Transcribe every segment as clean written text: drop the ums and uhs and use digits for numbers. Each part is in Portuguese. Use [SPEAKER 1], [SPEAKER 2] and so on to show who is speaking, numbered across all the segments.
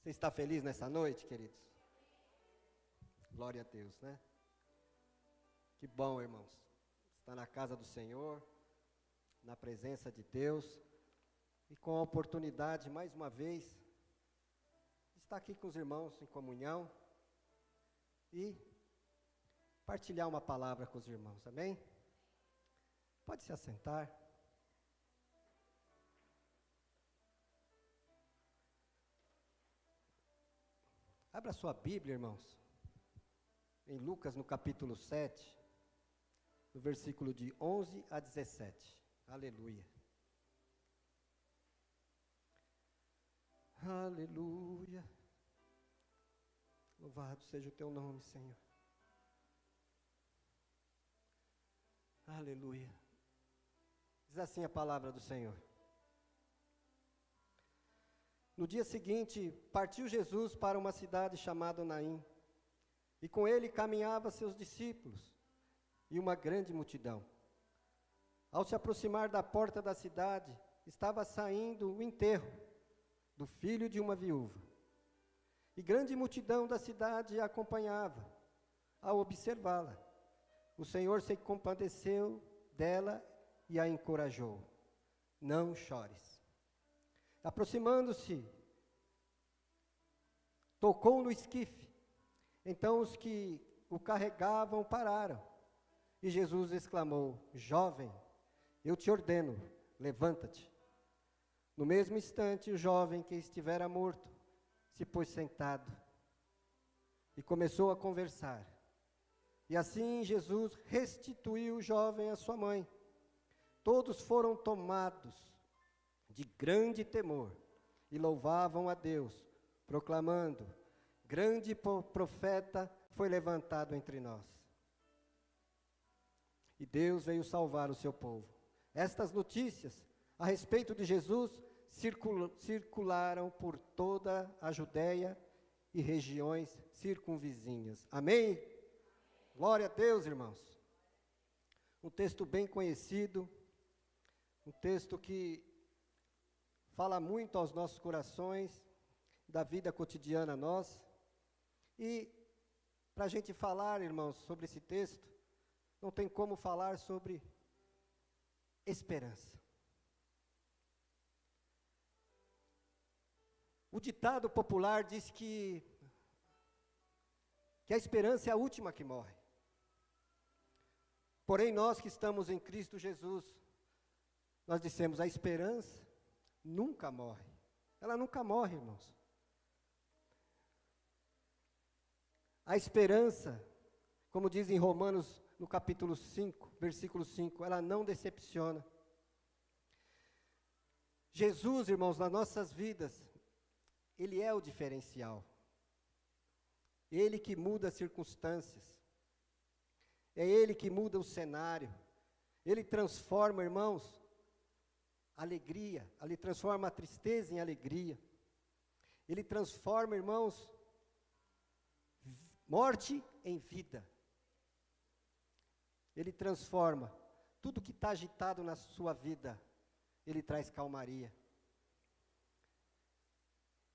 [SPEAKER 1] Você está feliz nessa noite, queridos? Glória a Deus, né? Que bom, irmãos. Está na casa do Senhor, na presença de Deus, e com a oportunidade, mais uma vez, de estar aqui com os irmãos em comunhão e partilhar uma palavra com os irmãos, amém? Pode se assentar. Abra sua Bíblia, irmãos, em Lucas, no capítulo 7, no versículo de 11 a 17. Aleluia. Aleluia. Louvado seja o teu nome, Senhor. Aleluia. Diz assim a palavra do Senhor. No dia seguinte, partiu Jesus para uma cidade chamada Naim, e com ele caminhava seus discípulos e uma grande multidão. Ao se aproximar da porta da cidade, estava saindo o enterro do filho de uma viúva. E grande multidão da cidade a acompanhava. Ao observá-la, o Senhor se compadeceu dela e a encorajou. Não chores. Aproximando-se, tocou no esquife. Então os que o carregavam pararam. E Jesus exclamou: Jovem, eu te ordeno, levanta-te. No mesmo instante, o jovem que estivera morto se pôs sentado e começou a conversar. E assim Jesus restituiu o jovem à sua mãe. Todos foram tomados de grande temor e louvavam a Deus, proclamando: grande profeta foi levantado entre nós. E Deus veio salvar o seu povo. Estas notícias a respeito de Jesus circularam por toda a Judéia e regiões circunvizinhas. Amém? Glória a Deus, irmãos. Um texto bem conhecido, um texto que fala muito aos nossos corações, da vida cotidiana nossa. E para a gente falar, irmãos, sobre esse texto, não tem como falar sobre esperança. O ditado popular diz que a esperança é a última que morre. Porém, nós que estamos em Cristo Jesus, nós dissemos: a esperança nunca morre. Ela nunca morre, irmãos. A esperança, como diz em Romanos, no capítulo 5, versículo 5, ela não decepciona. Jesus, irmãos, nas nossas vidas, Ele é o diferencial. Ele que muda as circunstâncias. É Ele que muda o cenário. Ele transforma, irmãos, alegria. Ele transforma a tristeza em alegria. Ele transforma, irmãos, morte em vida. Ele transforma tudo que está agitado na sua vida. Ele traz calmaria.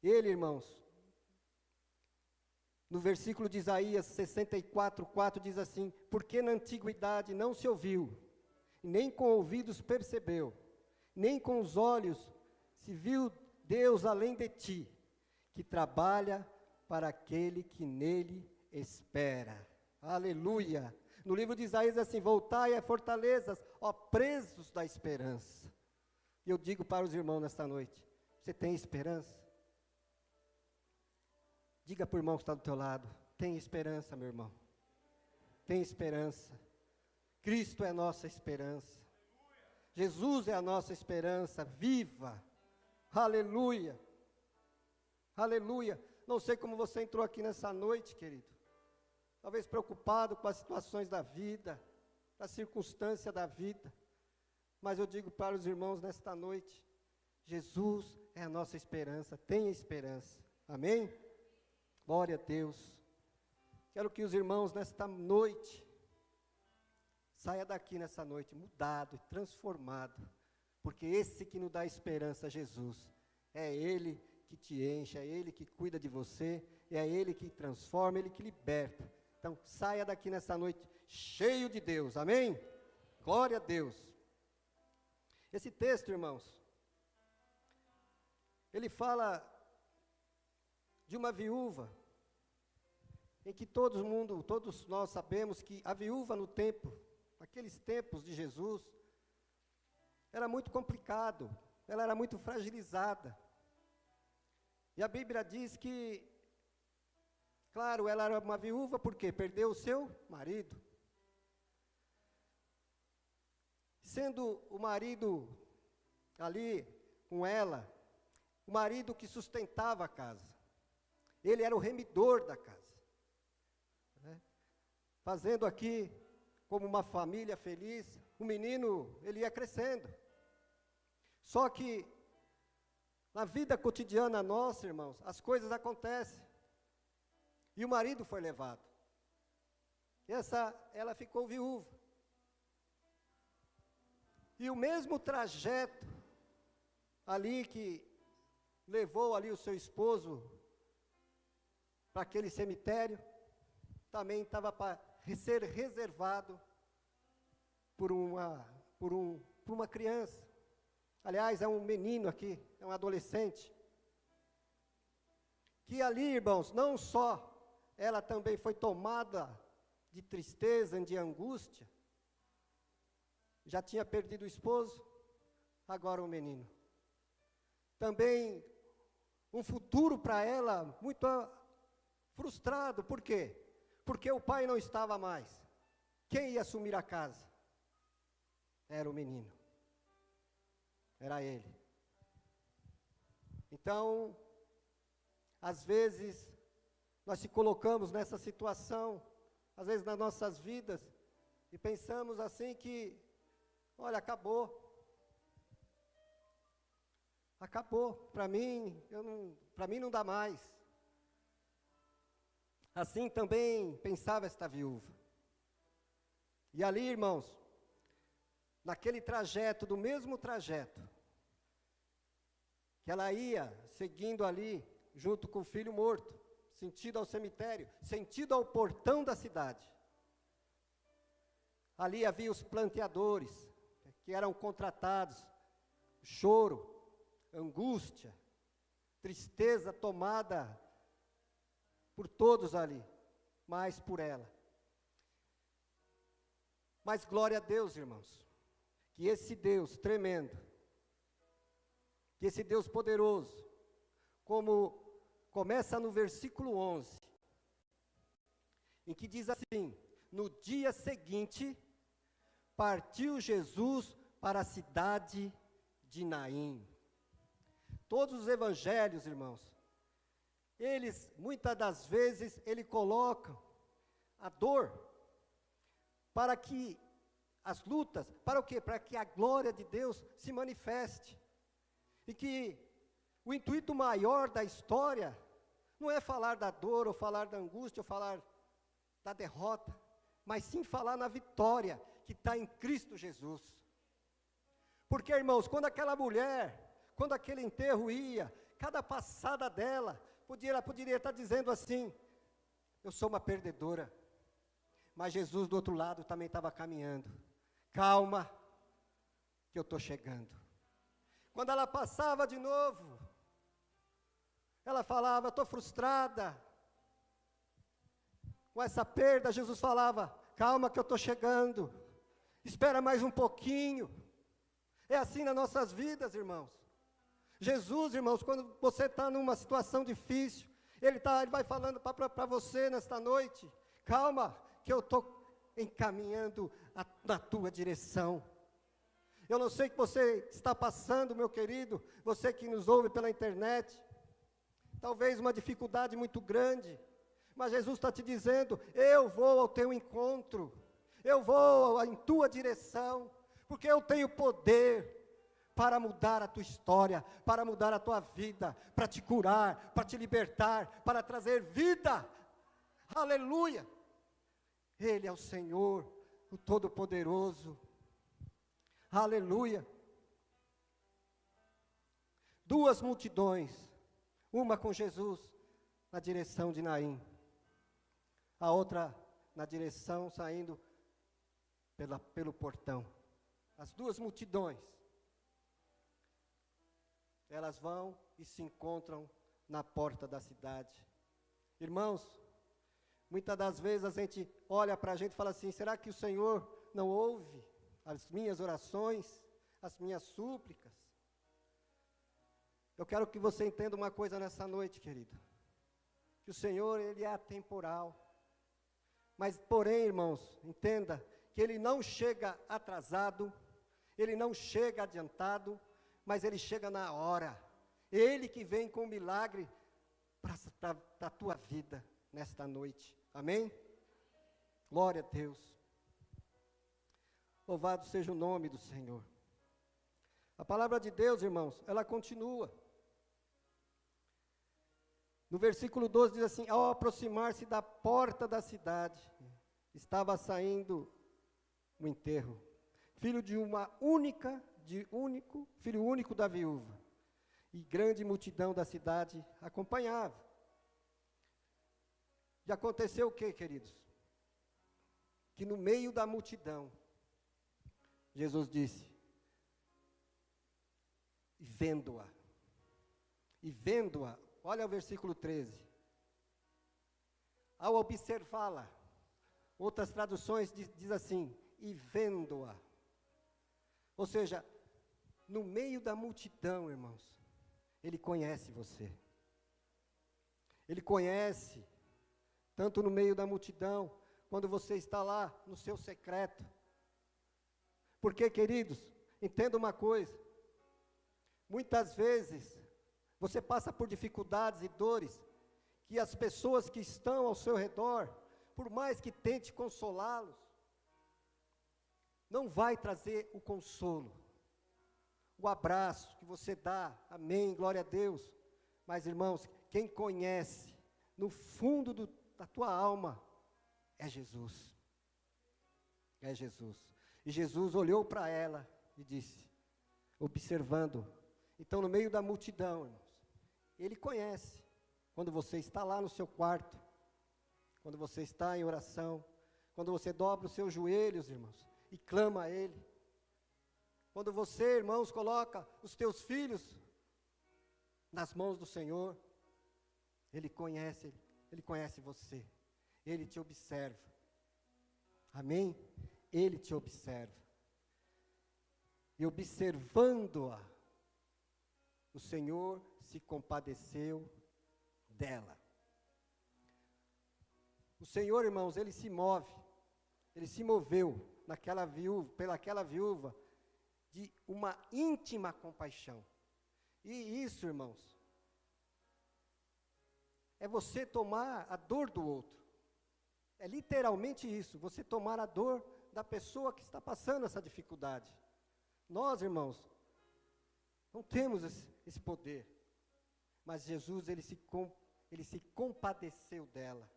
[SPEAKER 1] Ele, irmãos, no versículo de Isaías 64:4 diz assim: porque na antiguidade não se ouviu, nem com ouvidos percebeu, nem com os olhos se viu Deus além de ti, que trabalha para aquele que nele espera. Aleluia! No livro de Isaías é assim: voltai a fortalezas, ó presos da esperança. E eu digo para os irmãos nesta noite: você tem esperança? Diga para o irmão que está do teu lado: tem esperança, meu irmão. Tem esperança. Cristo é a nossa esperança. Jesus é a nossa esperança viva. Aleluia. Aleluia. Não sei como você entrou aqui nessa noite, querido. Talvez preocupado com as situações da vida, a circunstância da vida. Mas eu digo para os irmãos nesta noite: Jesus é a nossa esperança. Tenha esperança. Amém? Glória a Deus. Quero que os irmãos nesta noite saia daqui nessa noite mudado e transformado, porque esse que nos dá esperança, Jesus, é Ele que te enche, é Ele que cuida de você, é Ele que transforma, Ele que liberta. Então, saia daqui nessa noite cheio de Deus, amém? Glória a Deus. Esse texto, irmãos, ele fala de uma viúva, em que todos nós sabemos que a viúva naqueles tempos de Jesus, era muito complicado, ela era muito fragilizada. E a Bíblia diz que, claro, ela era uma viúva porque perdeu o seu marido. Sendo o marido ali com ela, o marido que sustentava a casa. Ele era o remidor da casa. Né? Fazendo aqui, como uma família feliz, o menino, ele ia crescendo. Só que, na vida cotidiana nossa, irmãos, as coisas acontecem. E o marido foi levado. Ela ficou viúva. E o mesmo trajeto ali que levou ali o seu esposo para aquele cemitério, também estava para ser reservado por uma criança. Aliás, é um menino aqui, é um adolescente. Que ali, irmãos, não só ela também foi tomada de tristeza, de angústia, já tinha perdido o esposo, agora o menino. Também um futuro para ela muito frustrado, por quê? Porque o pai não estava mais. Quem ia assumir a casa? Era o menino. Era ele. Então, às vezes, nós se colocamos nessa situação, às vezes nas nossas vidas, e pensamos assim que, olha, acabou. Acabou, para mim não dá mais. Assim também pensava esta viúva. E ali, irmãos, naquele trajeto, do mesmo trajeto, que ela ia seguindo ali, junto com o filho morto, sentido ao cemitério, sentido ao portão da cidade. Ali havia os planteadores, que eram contratados, choro, angústia, tristeza tomada por todos ali, mas por ela. Mas glória a Deus, irmãos, que esse Deus tremendo, que esse Deus poderoso, como começa no versículo 11, em que diz assim: no dia seguinte, partiu Jesus para a cidade de Naim. Todos os evangelhos, irmãos, muitas das vezes, colocam a dor para que as lutas, para o quê? Para que a glória de Deus se manifeste. E que o intuito maior da história não é falar da dor, ou falar da angústia, ou falar da derrota, mas sim falar na vitória que está em Cristo Jesus. Porque, irmãos, quando aquela mulher, quando aquele enterro ia, cada passada dela, ela poderia estar dizendo assim: eu sou uma perdedora. Mas Jesus do outro lado também estava caminhando. Calma, que eu estou chegando. Quando ela passava de novo, ela falava: estou frustrada com essa perda. Jesus falava: calma que eu estou chegando. Espera mais um pouquinho. É assim nas nossas vidas, irmãos. Jesus, irmãos, quando você está numa situação difícil, Ele vai falando para você nesta noite: calma, que eu estou encaminhando na tua direção. Eu não sei o que você está passando, meu querido, você que nos ouve pela internet, talvez uma dificuldade muito grande, mas Jesus está te dizendo: eu vou ao teu encontro, eu vou em tua direção, porque eu tenho poder para mudar a tua história, para mudar a tua vida, para te curar, para te libertar, para trazer vida. Aleluia! Ele é o Senhor, o Todo-Poderoso. Aleluia! Duas multidões, Uma com Jesus na direção de Naim, a outra na direção saindo pelo portão. As duas multidões, elas vão e se encontram na porta da cidade. Irmãos, muitas das vezes a gente olha para a gente e fala assim, será que o Senhor não ouve as minhas orações, as minhas súplicas? Eu quero que você entenda uma coisa nessa noite, querido, que o Senhor, Ele é atemporal, mas porém, irmãos, entenda, que Ele não chega atrasado, Ele não chega adiantado, mas Ele chega na hora. Ele que vem com o milagre para a tua vida nesta noite. Amém? Glória a Deus. Louvado seja o nome do Senhor. A palavra de Deus, irmãos, ela continua. No versículo 12 diz assim, ao aproximar-se da porta da cidade, estava saindo o enterro, filho único da viúva, e grande multidão da cidade acompanhava. E aconteceu o que, queridos? Que no meio da multidão, Jesus disse, e vendo-a, olha o versículo 13, ao observá-la, outras traduções diz assim, e vendo-a, ou seja, no meio da multidão, irmãos, Ele conhece você, Ele conhece, tanto no meio da multidão, quando você está lá no seu secreto, porque, queridos, entenda uma coisa, muitas vezes, você passa por dificuldades e dores, que as pessoas que estão ao seu redor, por mais que tente consolá-los, não vai trazer o consolo, o abraço que você dá, amém, glória a Deus, mas irmãos, quem conhece, no fundo da tua alma, é Jesus, e Jesus olhou para ela e disse, observando, então no meio da multidão, irmãos, Ele conhece, quando você está lá no seu quarto, quando você está em oração, quando você dobra os seus joelhos, irmãos, e clama a Ele, quando você, irmãos, coloca os teus filhos nas mãos do Senhor, Ele conhece você, Ele te observa, amém? Ele te observa, e observando-a, o Senhor se compadeceu dela. O Senhor, irmãos, Ele se moveu pelaquela viúva, de uma íntima compaixão. E isso, irmãos, é você tomar a dor do outro. É literalmente isso, você tomar a dor da pessoa que está passando essa dificuldade. Nós, irmãos, não temos esse poder, mas Jesus, Ele se compadeceu dela.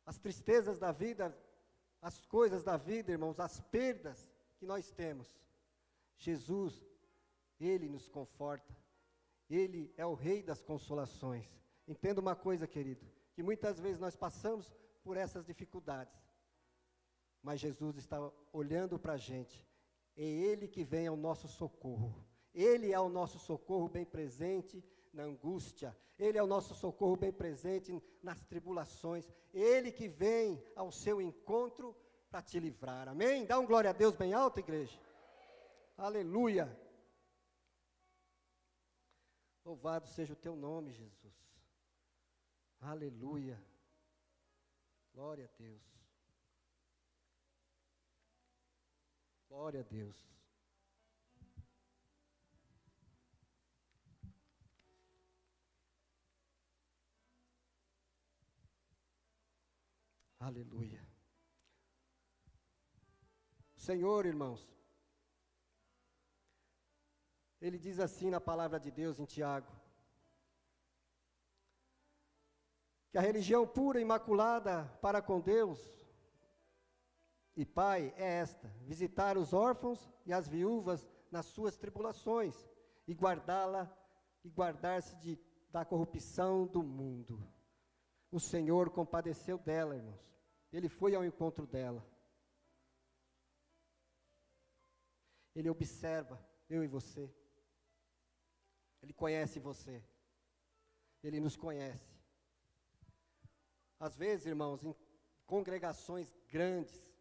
[SPEAKER 1] As tristezas da vida, as coisas da vida, irmãos, as perdas que nós temos, Jesus, Ele nos conforta, Ele é o Rei das consolações. Entenda uma coisa, querido, que muitas vezes nós passamos por essas dificuldades, mas Jesus está olhando para a gente, é Ele que vem ao nosso socorro, Ele é o nosso socorro bem presente na angústia, Ele é o nosso socorro bem presente nas tribulações, Ele que vem ao seu encontro para te livrar, amém? Dá um glória a Deus bem alto, igreja. Aleluia. Louvado seja o teu nome, Jesus. Aleluia. Glória a Deus. Glória a Deus. Aleluia. O Senhor, irmãos, Ele diz assim na palavra de Deus em Tiago, que a religião pura e imaculada para com Deus e Pai é esta: visitar os órfãos e as viúvas nas suas tribulações e guardá-la e guardar-se da corrupção do mundo. O Senhor compadeceu dela, irmãos. Ele foi ao encontro dela. Ele observa eu e você. Ele conhece você. Ele nos conhece. Às vezes, irmãos, em congregações grandes,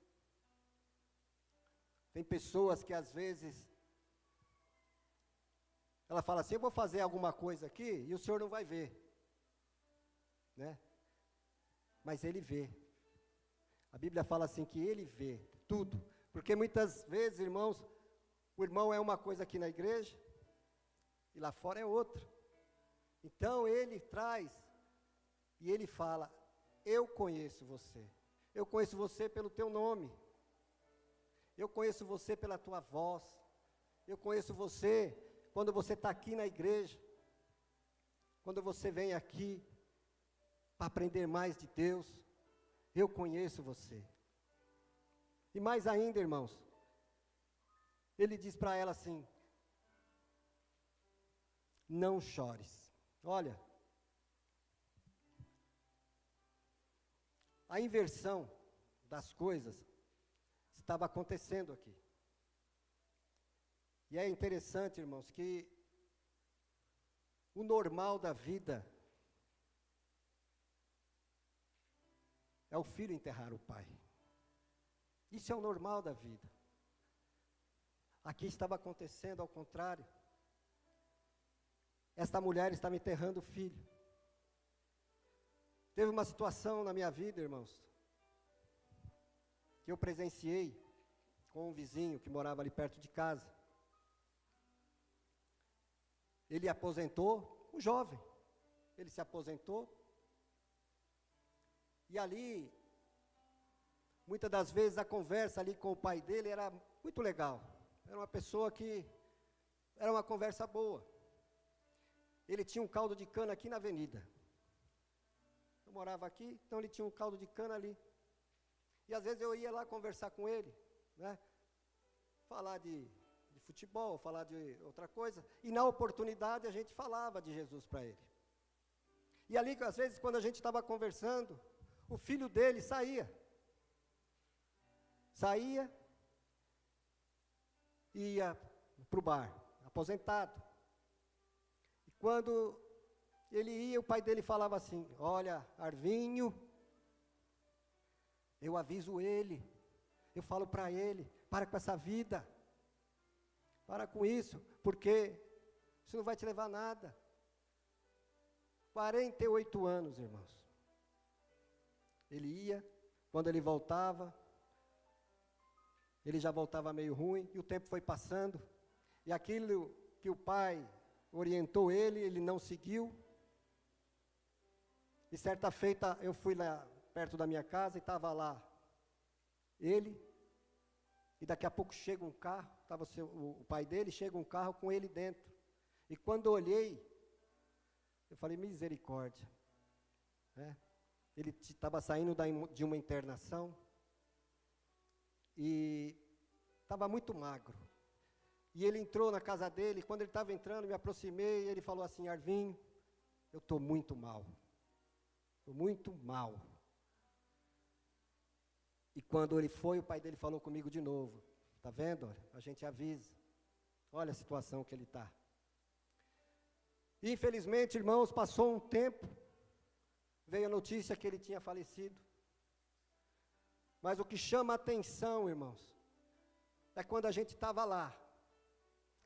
[SPEAKER 1] tem pessoas que às vezes, ela fala assim, eu vou fazer alguma coisa aqui e o senhor não vai ver. Né? Mas ele vê. A Bíblia fala assim que ele vê tudo. Porque muitas vezes, irmãos, o irmão é uma coisa aqui na igreja e lá fora é outra. Então ele traz e ele fala, eu conheço você. Eu conheço você pelo teu nome. Eu conheço você pela tua voz. Eu conheço você quando você está aqui na igreja. Quando você vem aqui para aprender mais de Deus. Eu conheço você. E mais ainda, irmãos, ele diz para ela assim, não chores. Olha, a inversão das coisas estava acontecendo aqui. E é interessante, irmãos, que o normal da vida é o filho enterrar o pai. Isso é o normal da vida. Aqui estava acontecendo ao contrário. Esta mulher estava enterrando o filho. Teve uma situação na minha vida, irmãos, que eu presenciei com um vizinho que morava ali perto de casa. Ele aposentou, um jovem, ele se aposentou, e ali, muitas das vezes a conversa ali com o pai dele era muito legal, era uma pessoa que, era uma conversa boa. Ele tinha um caldo de cana aqui na avenida, eu morava aqui, então ele tinha um caldo de cana ali, e às vezes eu ia lá conversar com ele, né, falar de futebol, falar de outra coisa, e na oportunidade a gente falava de Jesus para ele. E ali, às vezes, quando a gente estava conversando, o filho dele saía, e ia para o bar, aposentado. E quando ele ia, o pai dele falava assim, olha, Arvinho, eu aviso ele, eu falo para ele, para com essa vida, para com isso, porque isso não vai te levar a nada. 48 anos, irmãos. Ele ia, quando ele voltava, ele já voltava meio ruim, e o tempo foi passando, e aquilo que o pai orientou ele, ele não seguiu. E certa feita eu fui lá perto da minha casa, e estava lá ele, e daqui a pouco chega um carro, estava o pai dele, chega um carro com ele dentro. E quando eu olhei, eu falei, misericórdia. Né? Ele estava saindo de uma internação, e estava muito magro. E ele entrou na casa dele, e quando ele estava entrando, me aproximei, e ele falou assim, Arvinho, eu estou muito mal. Estou muito mal. E quando ele foi, o pai dele falou comigo de novo. Está vendo? Olha, a gente avisa. Olha a situação que ele está. Infelizmente, irmãos, passou um tempo, veio a notícia que ele tinha falecido. Mas o que chama a atenção, irmãos, é quando a gente estava lá.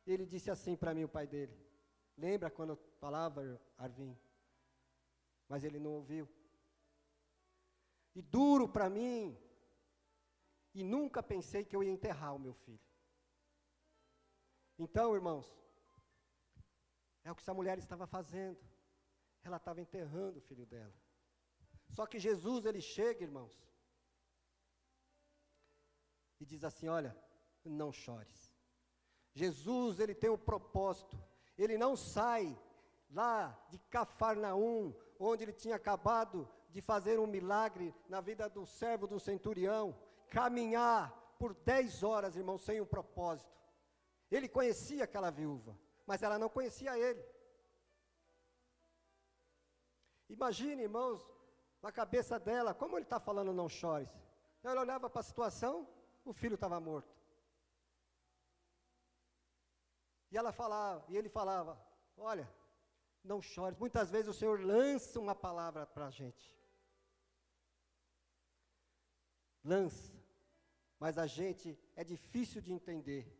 [SPEAKER 1] Ele disse assim para mim, o pai dele. Lembra quando eu falava, Arvinho? Mas ele não ouviu. E duro para mim, e nunca pensei que eu ia enterrar o meu filho. Então, irmãos, é o que essa mulher estava fazendo. Ela estava enterrando o filho dela. Só que Jesus, ele chega, irmãos, e diz assim, olha, não chores. Jesus, ele tem um propósito. Ele não sai lá de Cafarnaum, onde ele tinha acabado de fazer um milagre na vida do servo do centurião, caminhar por 10 horas, irmão, sem um propósito. Ele conhecia aquela viúva, mas ela não conhecia ele. Imagine, irmãos, na cabeça dela, como ele está falando não chores? Ela olhava para a situação, o filho estava morto. E ele falava, olha, não chores. Muitas vezes o Senhor lança uma palavra para a gente. Lança. Mas a gente, é difícil de entender.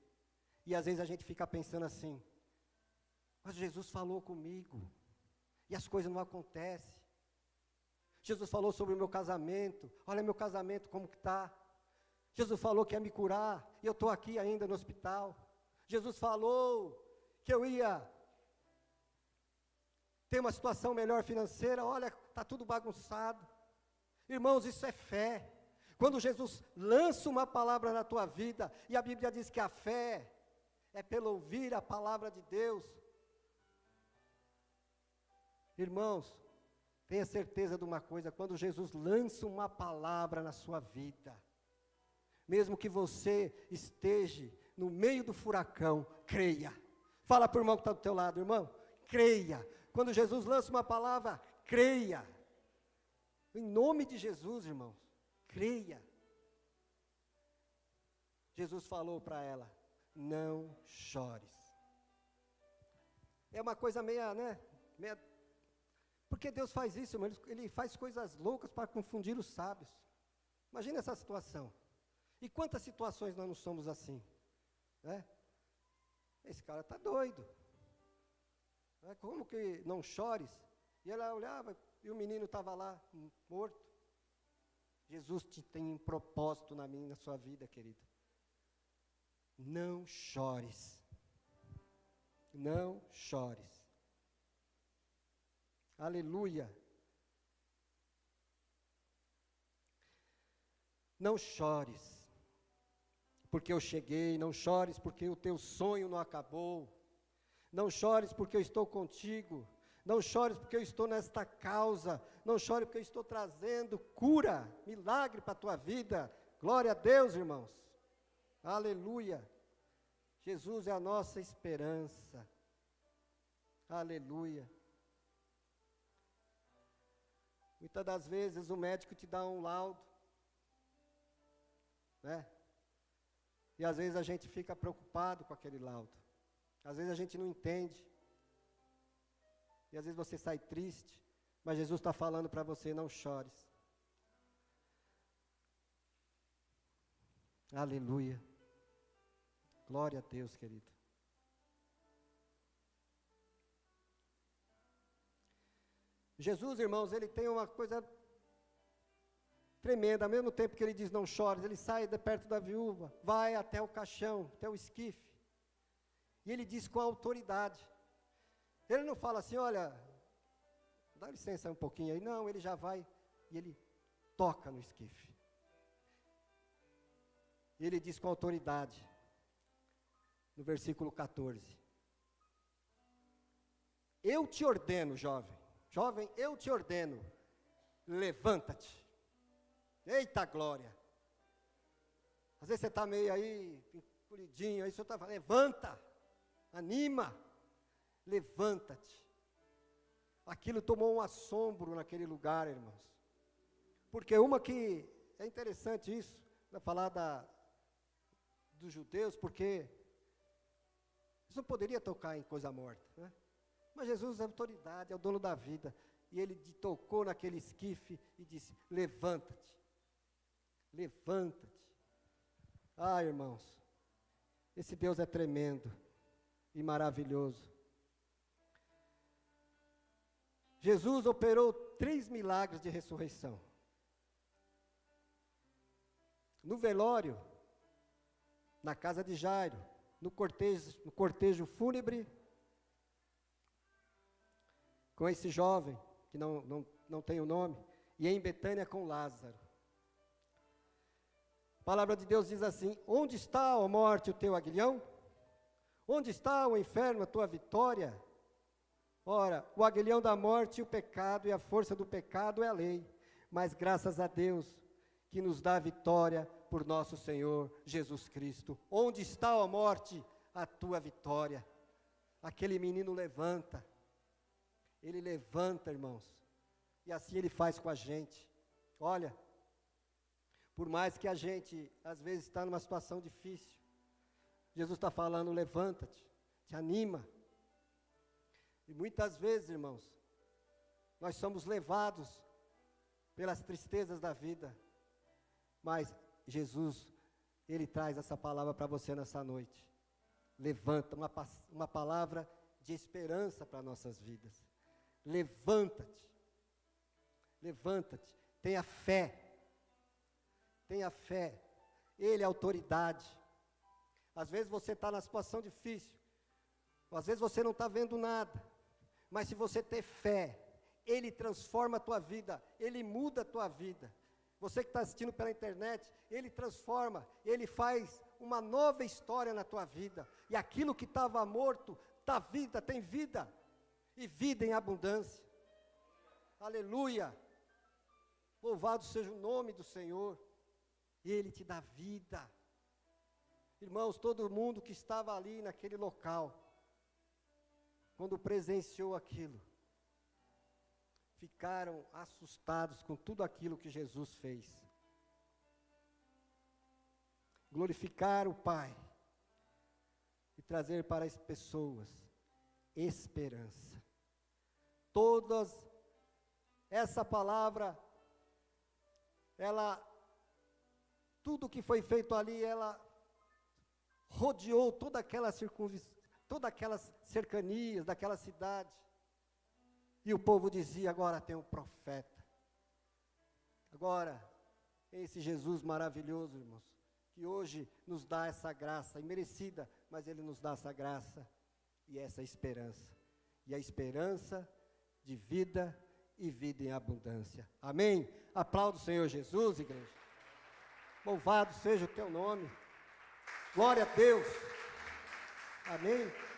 [SPEAKER 1] E às vezes a gente fica pensando assim, mas Jesus falou comigo, e as coisas não acontecem. Jesus falou sobre o meu casamento, olha meu casamento como que está. Jesus falou que ia me curar, e eu estou aqui ainda no hospital. Jesus falou que eu ia ter uma situação melhor financeira, olha, está tudo bagunçado. Irmãos, isso é fé. Quando Jesus lança uma palavra na tua vida, e a Bíblia diz que a fé é pelo ouvir a palavra de Deus. Irmãos, tenha certeza de uma coisa, quando Jesus lança uma palavra na sua vida, mesmo que você esteja no meio do furacão, creia. Fala para o irmão que está do teu lado, irmão, creia. Quando Jesus lança uma palavra, creia. Em nome de Jesus, irmãos, creia. Jesus falou para ela, não chores. É uma coisa meia, porque Deus faz isso, irmão, Ele faz coisas loucas para confundir os sábios. Imagina essa situação. E quantas situações nós não somos assim? Esse cara está doido. Como que não chores? E ela olhava, e o menino estava lá, morto. Jesus tem um propósito na sua vida, querido. Não chores. Não chores. Aleluia. Não chores, porque eu cheguei. Não chores, porque o teu sonho não acabou. Não chores, porque eu estou contigo. Não chores, porque eu estou nesta causa. Não chores, porque eu estou trazendo cura, milagre para a tua vida. Glória a Deus, irmãos. Aleluia. Jesus é a nossa esperança. Aleluia. Muitas das vezes o médico te dá um laudo, E às vezes a gente fica preocupado com aquele laudo. Às vezes a gente não entende. E às vezes você sai triste, mas Jesus está falando para você, não chores. Aleluia. Glória a Deus, querido. Jesus, irmãos, ele tem uma coisa tremenda. Ao mesmo tempo que ele diz não chores, ele sai de perto da viúva, vai até o caixão, até o esquife. E ele diz com autoridade. Ele não fala assim, olha, dá licença um pouquinho aí. Não, ele já vai e ele toca no esquife. E ele diz com autoridade, no versículo 14. Eu te ordeno, jovem, eu te ordeno, levanta-te. Eita glória. Às vezes você está meio aí, encolhidinho, aí o Senhor está falando, levanta, anima, levanta-te. Aquilo tomou um assombro naquele lugar, irmãos. Porque é interessante isso, para falar dos judeus, porque eles não poderiam tocar em coisa morta, Mas Jesus é autoridade, é o dono da vida. E ele tocou naquele esquife e disse, levanta-te. Levanta-te. Ah, irmãos, esse Deus é tremendo e maravilhoso. Jesus operou 3 milagres de ressurreição. No velório, na casa de Jairo, no cortejo fúnebre, com esse jovem, que não tem o nome, e em Betânia com Lázaro. A palavra de Deus diz assim, onde está, ó morte, o teu aguilhão? Onde está, o inferno, a tua vitória? Ora, o aguilhão da morte, o pecado, e a força do pecado é a lei. Mas graças a Deus, que nos dá vitória por nosso Senhor Jesus Cristo. Onde está, ó morte, a tua vitória? Aquele menino levanta. Ele levanta, irmãos. E assim Ele faz com a gente. Olha, por mais que a gente, às vezes, está numa situação difícil, Jesus está falando, levanta-te, te anima. E muitas vezes, irmãos, nós somos levados pelas tristezas da vida, mas Jesus, Ele traz essa palavra para você nessa noite. Levanta, uma palavra de esperança para nossas vidas. Levanta-te, levanta-te, tenha fé, Ele é autoridade. Às vezes você está na situação difícil, às vezes você não está vendo nada, mas se você ter fé, Ele transforma a tua vida, Ele muda a tua vida. Você que está assistindo pela internet, Ele transforma, Ele faz uma nova história na tua vida, e aquilo que estava morto, tem vida, e vida em abundância. Aleluia, louvado seja o nome do Senhor, Ele te dá vida. Irmãos, todo mundo que estava ali naquele local, quando presenciou aquilo, ficaram assustados com tudo aquilo que Jesus fez. Glorificar o Pai e trazer para as pessoas esperança. Essa palavra, tudo que foi feito ali, ela rodeou todas aquelas cercanias daquela cidade. E o povo dizia, agora tem um profeta. Agora, esse Jesus maravilhoso, irmãos, que hoje nos dá essa graça, imerecida, mas Ele nos dá essa graça e essa esperança. E a esperança de vida e vida em abundância. Amém? Aplauda o Senhor Jesus, igreja. Louvado seja o teu nome. Glória a Deus. Amém.